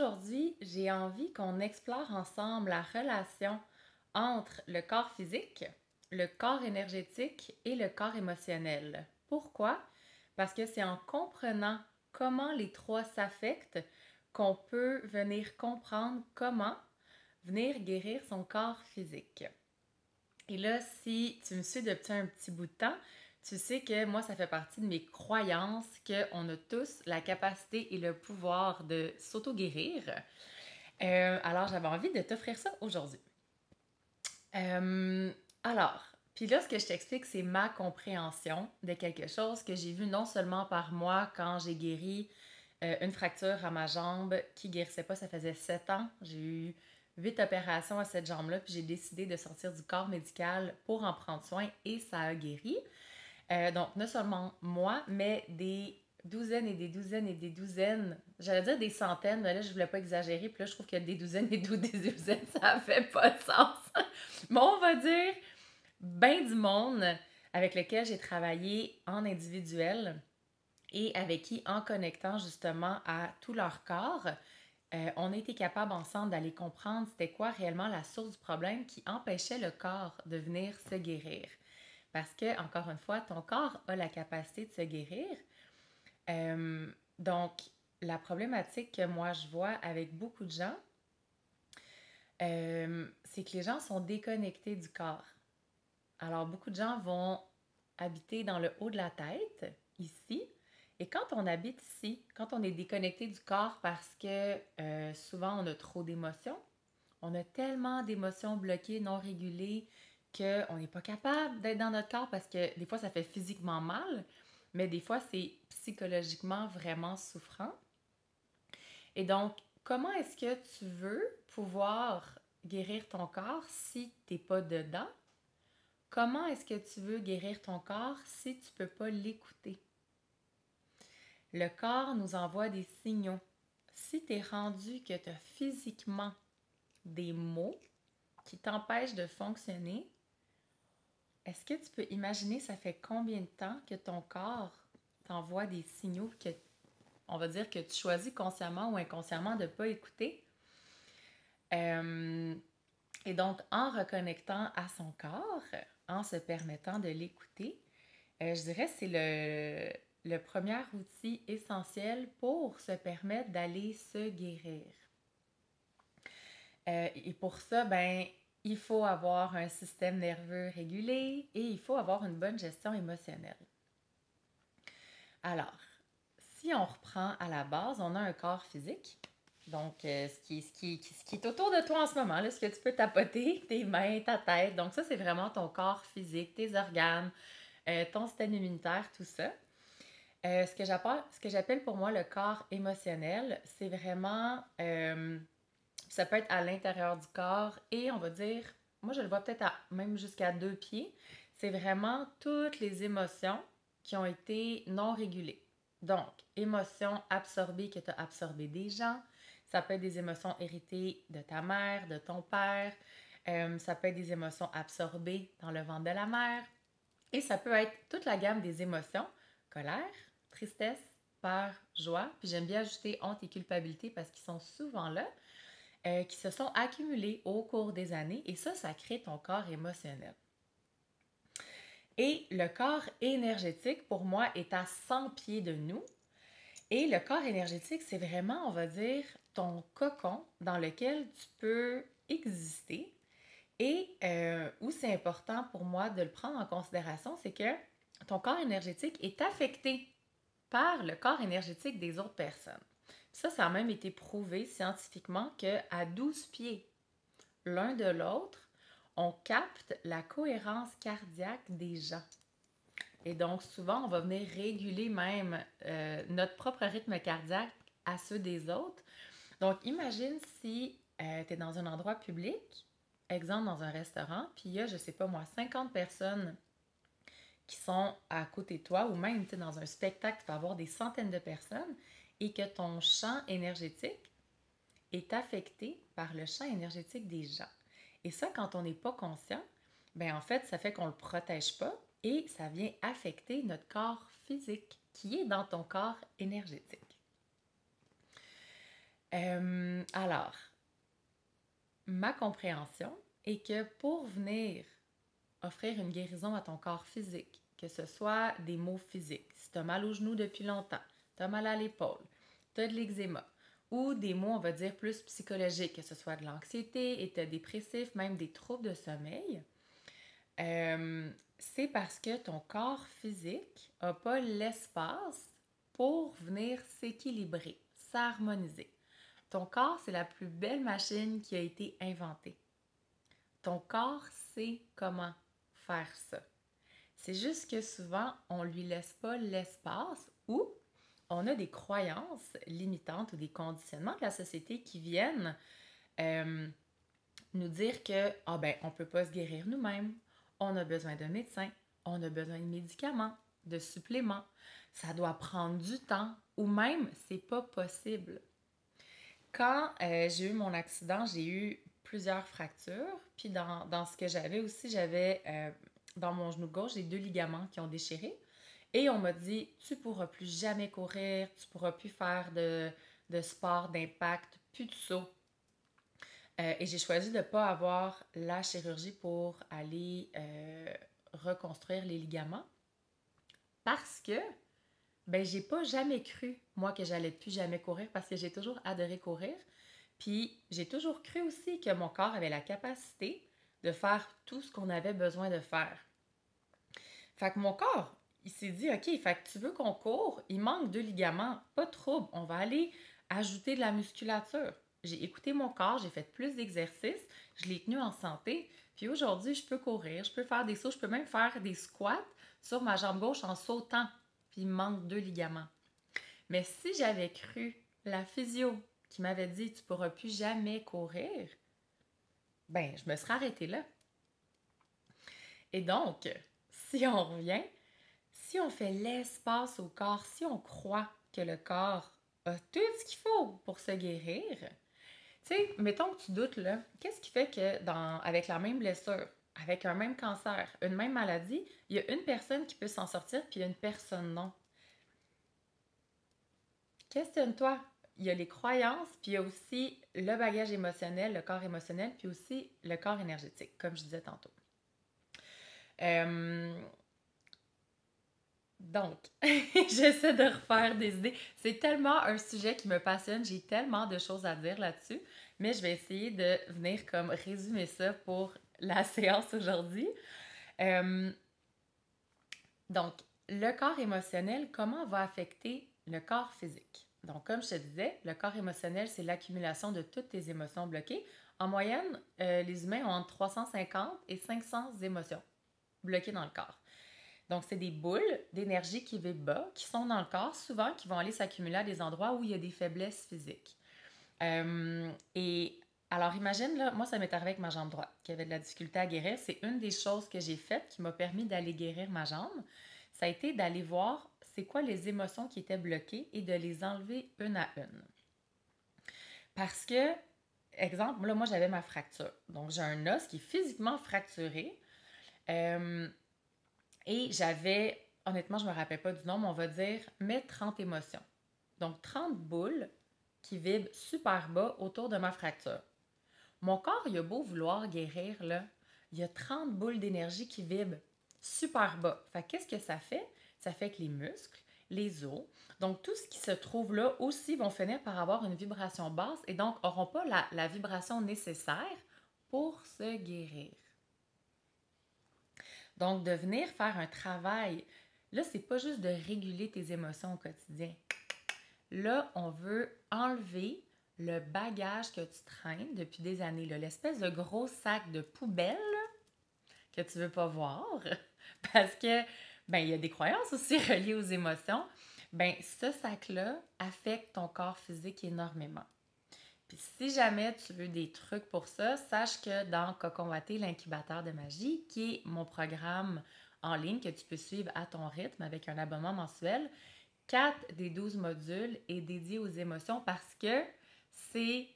Aujourd'hui, j'ai envie qu'on explore ensemble la relation entre le corps physique, le corps énergétique et le corps émotionnel. Pourquoi? Parce que c'est en comprenant comment les trois s'affectent qu'on peut venir comprendre comment venir guérir son corps physique. Et là, si tu me suis depuis un petit bout de temps, tu sais que moi, ça fait partie de mes croyances qu'on a tous la capacité et le pouvoir de s'auto-guérir. Alors, j'avais envie de t'offrir ça aujourd'hui. Euh, alors, puis là, ce que je t'explique, c'est ma compréhension de quelque chose que j'ai vu non seulement par moi quand j'ai guéri une fracture à ma jambe qui guérissait pas, ça faisait 7 ans. J'ai eu 8 opérations à cette jambe-là, puis j'ai décidé de sortir du corps médical pour en prendre soin et ça a guéri. Donc, non seulement moi, mais des douzaines et des douzaines et des douzaines, j'allais dire des centaines, mais là, je voulais pas exagérer, puis là, je trouve que des douzaines et des douzaines, ça fait pas de sens. Mais on va dire ben du monde avec lequel j'ai travaillé en individuel et avec qui, en connectant justement à tout leur corps, on a été capable ensemble d'aller comprendre c'était quoi réellement la source du problème qui empêchait le corps de venir se guérir. Parce que, encore une fois, ton corps a la capacité de se guérir. Donc, la problématique que moi je vois avec beaucoup de gens, c'est que les gens sont déconnectés du corps. Alors, beaucoup de gens vont habiter dans le haut de la tête, ici. Et quand on habite ici, quand on est déconnecté du corps parce que souvent on a trop d'émotions, on a tellement d'émotions bloquées, non régulées, qu'on n'est pas capable d'être dans notre corps parce que des fois ça fait physiquement mal, mais des fois c'est psychologiquement vraiment souffrant. Et donc, comment est-ce que tu veux pouvoir guérir ton corps si tu n'es pas dedans? Comment est-ce que tu veux guérir ton corps si tu ne peux pas l'écouter? Le corps nous envoie des signaux. Si tu es rendu que tu as physiquement des maux qui t'empêchent de fonctionner, est-ce que tu peux imaginer ça fait combien de temps que ton corps t'envoie des signaux que, on va dire, que tu choisis consciemment ou inconsciemment de ne pas écouter? Et donc, en reconnectant à son corps, en se permettant de l'écouter, je dirais que c'est le premier outil essentiel pour se permettre d'aller se guérir. Et pour ça, ben, il faut avoir un système nerveux régulé et il faut avoir une bonne gestion émotionnelle. Alors, si on reprend à la base, on a un corps physique. Donc, ce qui est autour de toi en ce moment, là, ce que tu peux tapoter, tes mains, ta tête. Donc, ça, c'est vraiment ton corps physique, tes organes, ton système immunitaire, tout ça. Ce que j'appelle pour moi le corps émotionnel, c'est vraiment, ça peut être à l'intérieur du corps et on va dire, moi je le vois peut-être même jusqu'à 2 pieds, c'est vraiment toutes les émotions qui ont été non régulées. Donc, émotions absorbées que tu as absorbées des gens, ça peut être des émotions héritées de ta mère, de ton père, ça peut être des émotions absorbées dans le ventre de la mère, et ça peut être toute la gamme des émotions, colère, tristesse, peur, joie, puis j'aime bien ajouter honte et culpabilité parce qu'ils sont souvent là, qui se sont accumulés au cours des années et ça crée ton corps émotionnel. Et le corps énergétique, pour moi, est à 100 pieds de nous. Et le corps énergétique, c'est vraiment, on va dire, ton cocon dans lequel tu peux exister. Et où c'est important pour moi de le prendre en considération, c'est que ton corps énergétique est affecté par le corps énergétique des autres personnes. Ça a même été prouvé scientifiquement qu'à 12 pieds l'un de l'autre, on capte la cohérence cardiaque des gens. Et donc, souvent, on va venir réguler même notre propre rythme cardiaque à ceux des autres. Donc, imagine si tu es dans un endroit public, exemple dans un restaurant, puis il y a, je sais pas moi, 50 personnes qui sont à côté de toi, ou même dans un spectacle, tu peux avoir des centaines de personnes, et que ton champ énergétique est affecté par le champ énergétique des gens. Et ça, quand on n'est pas conscient, ben en fait, ça fait qu'on ne le protège pas et ça vient affecter notre corps physique qui est dans ton corps énergétique. Alors, ma compréhension est que pour venir offrir une guérison à ton corps physique, que ce soit des maux physiques, si tu as mal au genou depuis longtemps, tu as mal à l'épaule, tu as de l'eczéma, ou des maux, on va dire, plus psychologiques, que ce soit de l'anxiété, état dépressif, même des troubles de sommeil, c'est parce que ton corps physique n'a pas l'espace pour venir s'équilibrer, s'harmoniser. Ton corps, c'est la plus belle machine qui a été inventée. Ton corps sait comment faire ça. C'est juste que souvent, on ne lui laisse pas l'espace ou on a des croyances limitantes ou des conditionnements de la société qui viennent euh, nous dire que on ne peut pas se guérir nous-mêmes, on a besoin d'un médecin, on a besoin de médicaments, de suppléments, ça doit prendre du temps ou même c'est pas possible. Quand j'ai eu mon accident, j'ai eu plusieurs fractures. Puis dans ce que j'avais aussi, j'avais dans mon genou gauche, j'ai 2 ligaments qui ont déchiré. Et on m'a dit, tu pourras plus jamais courir, tu pourras plus faire de sport d'impact, plus de saut. Et j'ai choisi de ne pas avoir la chirurgie pour aller reconstruire les ligaments parce que j'ai pas jamais cru, moi, que j'allais plus jamais courir parce que j'ai toujours adoré courir. Puis j'ai toujours cru aussi que mon corps avait la capacité de faire tout ce qu'on avait besoin de faire. Fait que mon corps, il s'est dit, OK, fait que tu veux qu'on court, il manque 2 ligaments, pas de trouble, on va aller ajouter de la musculature. J'ai écouté mon corps, j'ai fait plus d'exercices, je l'ai tenu en santé, puis aujourd'hui, je peux courir, je peux faire des sauts, je peux même faire des squats sur ma jambe gauche en sautant, puis il me manque 2 ligaments. Mais si j'avais cru la physio qui m'avait dit tu pourras plus jamais courir, je me serais arrêtée là. Et donc, si on revient, si on fait l'espace au corps, si on croit que le corps a tout ce qu'il faut pour se guérir, tu sais, mettons que tu doutes là, qu'est-ce qui fait que avec la même blessure, avec un même cancer, une même maladie, il y a une personne qui peut s'en sortir puis il y a une personne non? Questionne-toi. Il y a les croyances, puis il y a aussi le bagage émotionnel, le corps émotionnel, puis aussi le corps énergétique, comme je disais tantôt. Euh, donc, j'essaie de refaire des idées. C'est tellement un sujet qui me passionne, j'ai tellement de choses à dire là-dessus, mais je vais essayer de venir comme résumer ça pour la séance aujourd'hui. Euh, donc, le corps émotionnel, comment va affecter le corps physique? Donc, comme je te disais, le corps émotionnel, c'est l'accumulation de toutes tes émotions bloquées. En moyenne, les humains ont entre 350 et 500 émotions bloquées dans le corps. Donc, c'est des boules d'énergie qui vivent bas, qui sont dans le corps, souvent qui vont aller s'accumuler à des endroits où il y a des faiblesses physiques. Et alors, imagine, là, moi, ça m'est arrivé avec ma jambe droite, qui avait de la difficulté à guérir. C'est une des choses que j'ai faites qui m'a permis d'aller guérir ma jambe. Ça a été d'aller voir c'est quoi les émotions qui étaient bloquées et de les enlever une à une. Parce que, exemple, là, moi, j'avais ma fracture. Donc, j'ai un os qui est physiquement fracturé. Et j'avais, honnêtement, je ne me rappelle pas du nom, mais on va dire, mais 30 émotions. Donc, 30 boules qui vibrent super bas autour de ma fracture. Mon corps, il a beau vouloir guérir, là, il y a 30 boules d'énergie qui vibrent super bas. Fait qu'est-ce que ça fait? Ça fait que les muscles, les os, donc tout ce qui se trouve là aussi vont finir par avoir une vibration basse et donc n'auront pas la vibration nécessaire pour se guérir. Donc, de venir faire un travail, là, c'est pas juste de réguler tes émotions au quotidien. Là, on veut enlever le bagage que tu traînes depuis des années, là, l'espèce de gros sac de poubelle que tu veux pas voir, parce que, il y a des croyances aussi reliées aux émotions. Ce sac-là affecte ton corps physique énormément. Puis si jamais tu veux des trucs pour ça, sache que dans Cocon Watté, l'incubateur de magie, qui est mon programme en ligne que tu peux suivre à ton rythme avec un abonnement mensuel, 4 des 12 modules est dédié aux émotions parce que c'est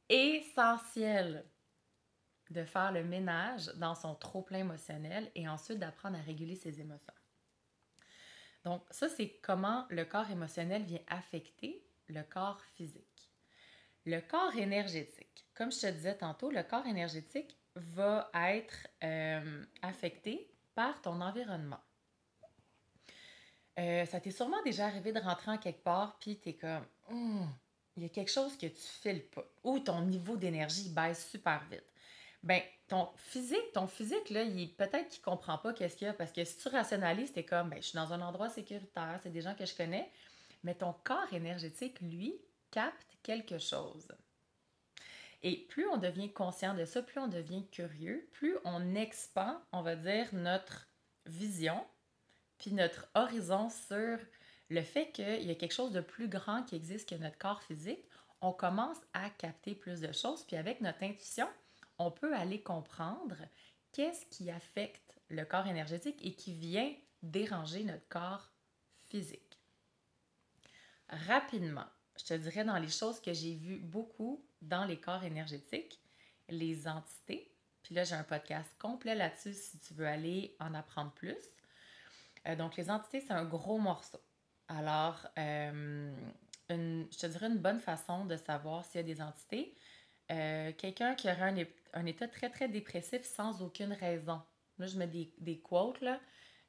essentiel de faire le ménage dans son trop-plein émotionnel et ensuite d'apprendre à réguler ses émotions. Donc ça, c'est comment le corps émotionnel vient affecter le corps physique. Le corps énergétique. Comme je te disais tantôt, le corps énergétique va être affecté par ton environnement. Ça t'est sûrement déjà arrivé de rentrer en quelque part, puis t'es comme, il y a quelque chose que tu files pas, ou ton niveau d'énergie baisse super vite. Ben, ton physique, là, peut-être qu'il comprend pas qu'est-ce qu'il y a, parce que si tu rationalises, t'es comme, ben, je suis dans un endroit sécuritaire, c'est des gens que je connais, mais ton corps énergétique, lui, capte quelque chose. Et plus on devient conscient de ça, plus on devient curieux, plus on expand, on va dire, notre vision, puis notre horizon sur le fait qu'il y a quelque chose de plus grand qui existe que notre corps physique, on commence à capter plus de choses, puis avec notre intuition, on peut aller comprendre qu'est-ce qui affecte le corps énergétique et qui vient déranger notre corps physique. Rapidement, je te dirais dans les choses que j'ai vues beaucoup dans les corps énergétiques, les entités. Puis là, j'ai un podcast complet là-dessus si tu veux aller en apprendre plus. Donc, les entités, c'est un gros morceau. Alors, je te dirais une bonne façon de savoir s'il y a des entités. Quelqu'un qui aurait un état très, très dépressif sans aucune raison. Là, je mets des quotes, là,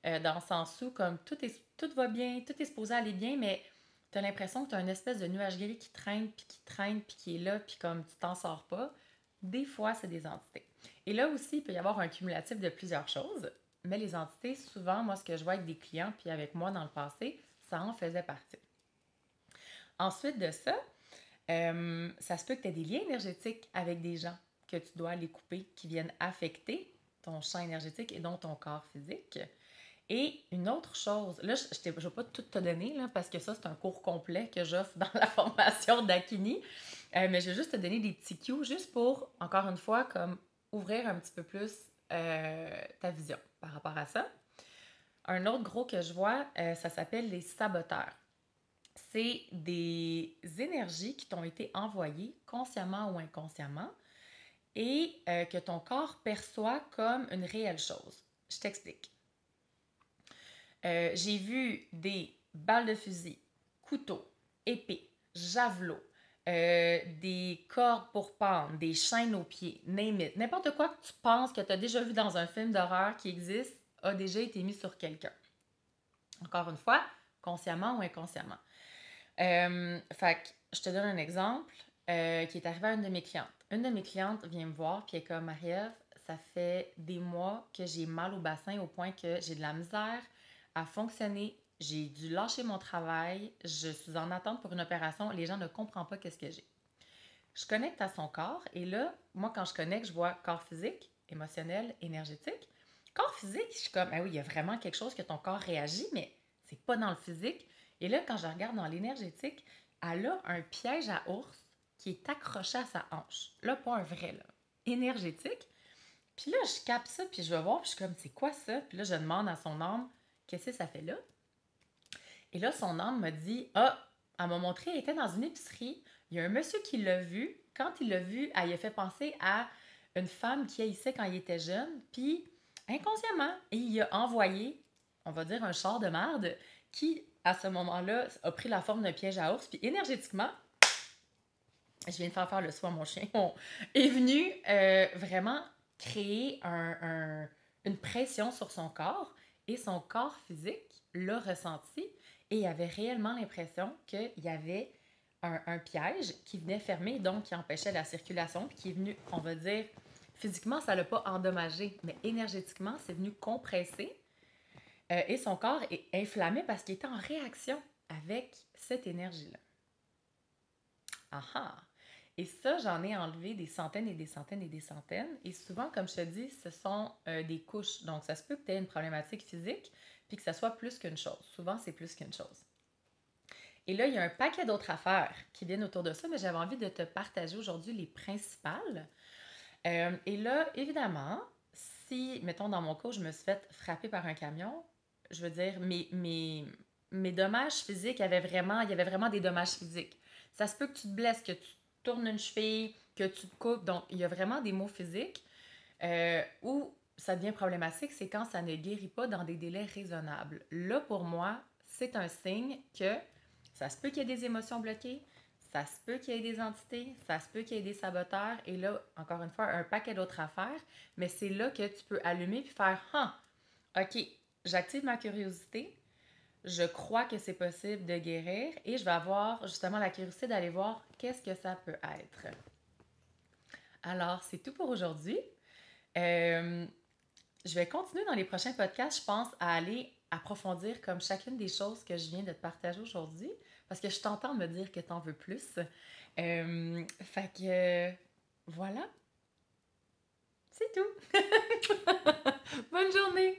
dans le sens où, comme tout va bien, tout est supposé aller bien, mais tu as l'impression que tu as une espèce de nuage gris qui traîne, puis qui est là, puis comme tu t'en sors pas. Des fois, c'est des entités. Et là aussi, il peut y avoir un cumulatif de plusieurs choses, mais les entités, souvent, moi, ce que je vois avec des clients, puis avec moi dans le passé, ça en faisait partie. Ensuite de ça, ça se peut que tu aies des liens énergétiques avec des gens que tu dois aller couper, qui viennent affecter ton champ énergétique et donc ton corps physique. Et une autre chose, là, je ne vais pas tout te donner, là, parce que ça, c'est un cours complet que j'offre dans la formation d'Akini, mais je vais juste te donner des petits cues, juste pour, encore une fois, comme ouvrir un petit peu plus ta vision par rapport à ça. Un autre gros que je vois, ça s'appelle les saboteurs. C'est des énergies qui t'ont été envoyées consciemment ou inconsciemment et que ton corps perçoit comme une réelle chose. Je t'explique. J'ai vu des balles de fusil, couteaux, épées, javelots, des cordes pour pendre, des chaînes aux pieds, name it. N'importe quoi que tu penses que tu as déjà vu dans un film d'horreur qui existe a déjà été mis sur quelqu'un. Encore une fois, consciemment ou inconsciemment. Fait que je te donne un exemple qui est arrivé à une de mes clientes. Une de mes clientes vient me voir puis elle est comme Marie-Ève, ça fait des mois que j'ai mal au bassin au point que j'ai de la misère à fonctionner. J'ai dû lâcher mon travail. Je suis en attente pour une opération. Les gens ne comprennent pas qu'est-ce que j'ai. Je connecte à son corps et là, moi, quand je connecte, je vois corps physique, émotionnel, énergétique. Corps physique, je suis comme, ah oui, il y a vraiment quelque chose que ton corps réagit, mais c'est pas dans le physique. Et là, quand je regarde dans l'énergétique, elle a un piège à ours qui est accroché à sa hanche. Là, pas un vrai, là. Énergétique. Puis là, je capte ça, puis je vais voir, puis je suis comme, c'est quoi ça? Puis là, je demande à son âme, qu'est-ce que ça fait là? Et là, son âme m'a dit, ah, elle m'a montré, elle était dans une épicerie. Il y a un monsieur qui l'a vu. Quand il l'a vu, elle lui a fait penser à une femme qui haïssait quand il était jeune. Puis, inconsciemment, il a envoyé, on va dire, un char de merde qui, à ce moment-là, a pris la forme d'un piège à ours. Puis, énergétiquement, je viens de faire le soin à mon chien, est venu vraiment créer une pression sur son corps et son corps physique l'a ressenti et il avait réellement l'impression qu'il y avait un piège qui venait fermer, donc qui empêchait la circulation, puis qui est venu, on va dire, physiquement, ça ne l'a pas endommagé, mais énergétiquement, c'est venu compresser et son corps est inflammé parce qu'il était en réaction avec cette énergie-là. Ah ah! Et ça, j'en ai enlevé des centaines et des centaines et des centaines. Et souvent, comme je te dis, ce sont des couches. Donc, ça se peut que tu aies une problématique physique puis que ça soit plus qu'une chose. Souvent, c'est plus qu'une chose. Et là, il y a un paquet d'autres affaires qui viennent autour de ça, mais j'avais envie de te partager aujourd'hui les principales. Et là, évidemment, si, mettons, dans mon cas, je me suis fait frapper par un camion, je veux dire, mes dommages physiques, il y avait vraiment des dommages physiques. Ça se peut que tu te blesses, que tu tournes une cheville, que tu te coupes. Donc, il y a vraiment des maux physiques où ça devient problématique, c'est quand ça ne guérit pas dans des délais raisonnables. Là, pour moi, c'est un signe que ça se peut qu'il y ait des émotions bloquées, ça se peut qu'il y ait des entités, ça se peut qu'il y ait des saboteurs, et là, encore une fois, un paquet d'autres affaires, mais c'est là que tu peux allumer puis faire « Ah, ok, j'active ma curiosité, je crois que c'est possible de guérir et je vais avoir justement la curiosité d'aller voir qu'est-ce que ça peut être. » Alors, c'est tout pour aujourd'hui. Euh, je vais continuer dans les prochains podcasts, je pense, à aller approfondir comme chacune des choses que je viens de te partager aujourd'hui, parce que je t'entends me dire que t'en veux plus. Fait que voilà, c'est tout. Bonne journée!